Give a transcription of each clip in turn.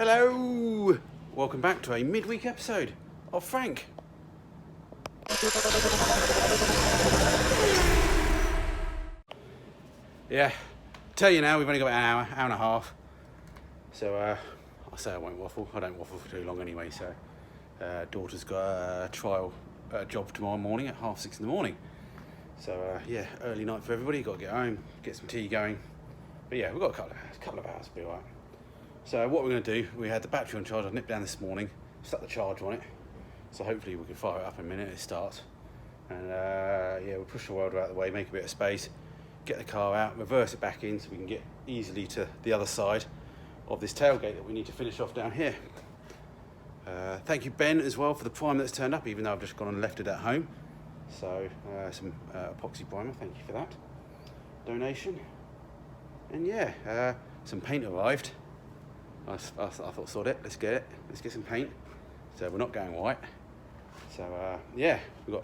Hello! Welcome back to a midweek episode of Frank. Yeah, tell you now, we've only got about an hour and a half. So I say I won't waffle. I don't waffle for too long anyway. So daughter's got a trial job tomorrow morning at 6:30 in the morning. So yeah, early night for everybody. Got to get home, get some tea going. But yeah, we've got a couple of hours to be alright. So what we're going to do, we had the battery on charge. I nipped down this morning, stuck the charge on it. So hopefully we can fire it up in a minute. It starts, and yeah, we'll push the welder out of the way, make a bit of space, get the car out, reverse it back in so we can get easily to the other side of this tailgate that we need to finish off down here. Thank you, Ben, as well, for the primer that's turned up, even though I've just gone and left it at home. So some epoxy primer, thank you for that donation. And yeah, some paint arrived. I thought, sod it, let's get some paint. So we're not going white. So yeah, we've got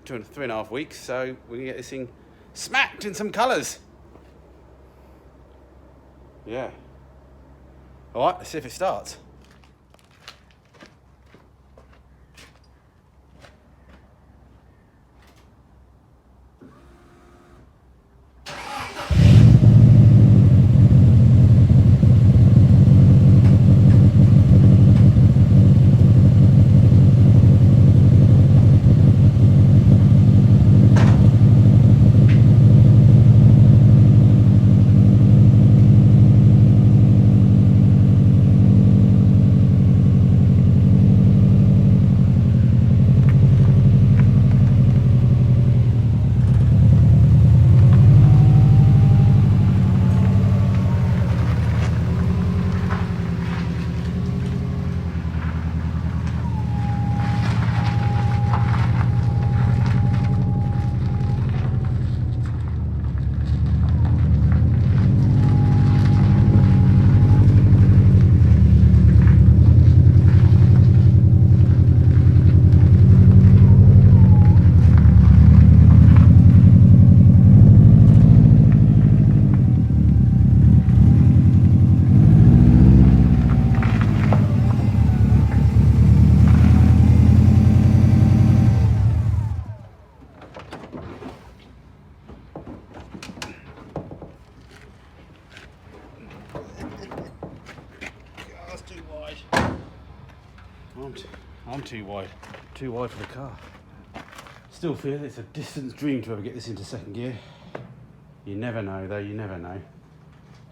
3.5 weeks, so we can get this thing smacked in some colours. Yeah. All right, let's see if it starts. I'm too wide for the car. Still feel it's a distant dream to ever get this into second gear. You never know though, you never know.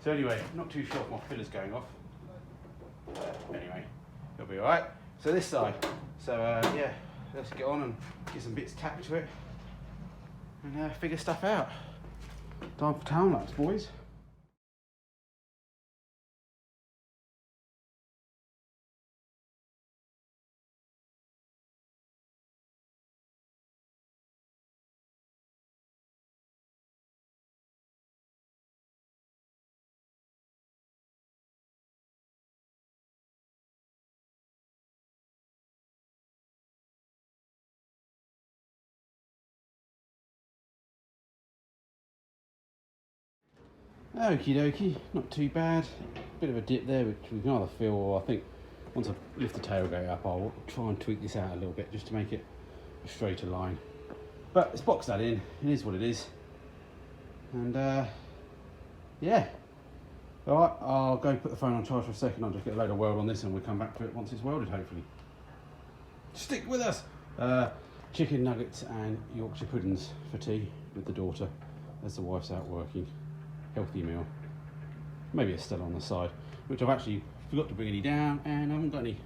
So anyway, not too sure if my filler's going off. Anyway, it'll be alright. So this side, yeah, let's get on and get some bits tacked to it and figure stuff out. Time for town laps, boys. Okie dokie, not too bad. Bit of a dip there, which we can either feel, or I think once I lift the tailgate up, I'll try and tweak this out a little bit just to make it a straighter line. But let's box that in. It is what it is. And yeah. All right, I'll go put the phone on charge for a second. I'll just get a load of weld on this, and we'll come back to it once it's welded, hopefully. Stick with us. Chicken nuggets and Yorkshire puddings for tea with the daughter as the wife's out working. Healthy meal. Maybe a Stella on the side, which I've actually forgot to bring any down, and I haven't got any.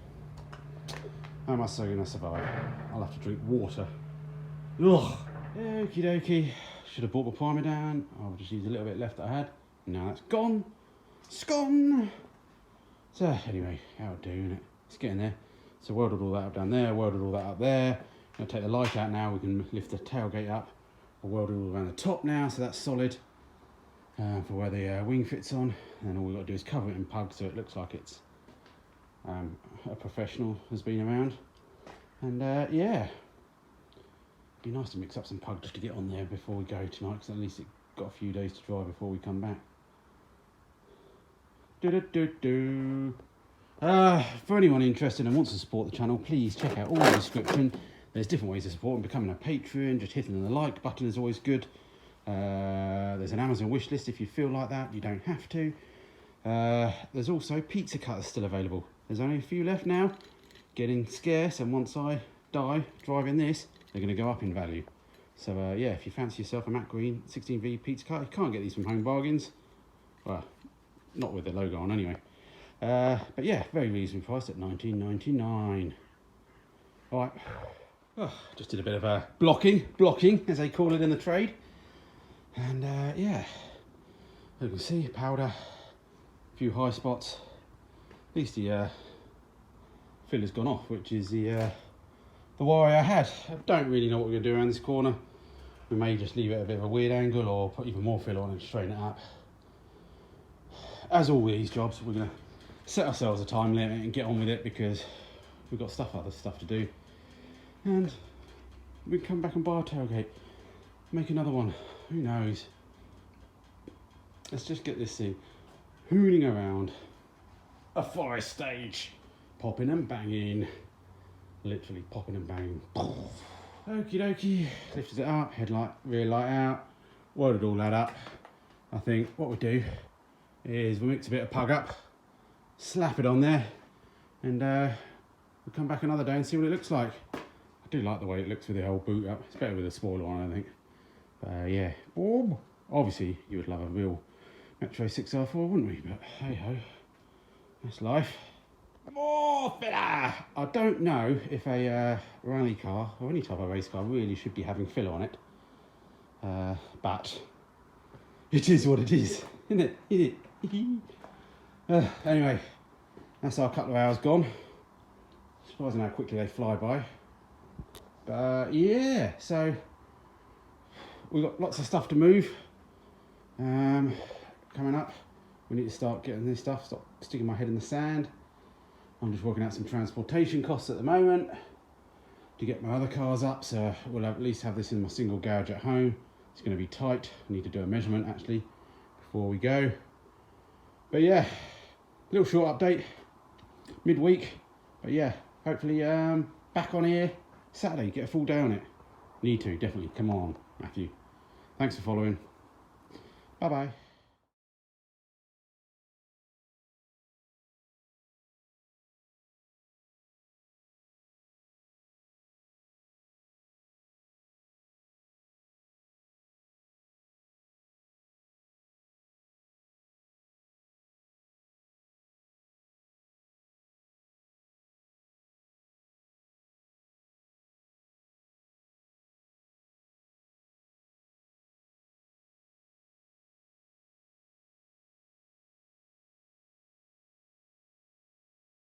How am I so going to survive? I'll have to drink water. Ugh. Okie dokie. Should have brought my primer down. I'll just use a little bit left that I had. Now that's gone. It's gone. So anyway, how to do, innit? It's getting there. So welded all that up down there, welded all that up there. I'm going to take the light out now. We can lift the tailgate up. I welded all around the top now, so that's solid. For where the wing fits on, and all we've got to do is cover it in pug so it looks like it's a professional has been around. And yeah, be nice to mix up some pug just to get on there before we go tonight, because at least it got a few days to dry before we come back. For anyone interested and wants to support the channel, please check out all the description. There's different ways to support and becoming a patron. Just hitting the like button is always good. There's an Amazon wish list if you feel like that. You don't have to. There's also pizza cutters still available. There's only a few left now. Getting scarce, and once I die driving this, they're going to go up in value. So yeah, if you fancy yourself a Matt Green 16V pizza cutter, you can't get these from Home Bargains. Well, not with the logo on anyway. But yeah, very reasonably priced at $19.99. All right, just did a bit of a blocking as they call it in the trade. And yeah, as you can see, powder, a few high spots. At least the filler's gone off, which is the worry I had. I don't really know what we're going to do around this corner. We may just leave it at a bit of a weird angle or put even more filler on and straighten it up. As all these jobs, we're going to set ourselves a time limit and get on with it because we've got other stuff to do. And we can come back and buy a tailgate, make another one, who knows. Let's just get this thing hooning around a forest stage, popping and banging, literally popping and banging. Okie dokie, lifted it up, headlight, rear light out, welded all that up. I think what we do is we mix a bit of pug up, slap it on there, and we'll come back another day and see what it looks like. I do like the way it looks with the whole boot up. It's better with a smaller one, I think. Yeah, boom. Obviously you would love a real Metro 6R4, wouldn't we? But hey ho, that's life. More filler! I don't know if a rally car or any type of race car really should be having filler on it, but it is what it is, isn't it? Isn't it? Anyway, that's our couple of hours gone. Surprising how quickly they fly by. But yeah, so we've got lots of stuff to move coming up. We need to start getting this stuff, stop sticking my head in the sand. I'm just working out some transportation costs at the moment to get my other cars up, so we'll at least have this in my single garage at home. It's going to be tight. I need to do a measurement actually before we go. But yeah, little short update, midweek. But yeah, hopefully back on here Saturday, get a full day on it. Need to, definitely. Come on, Matthew. Thanks for following. Bye-bye.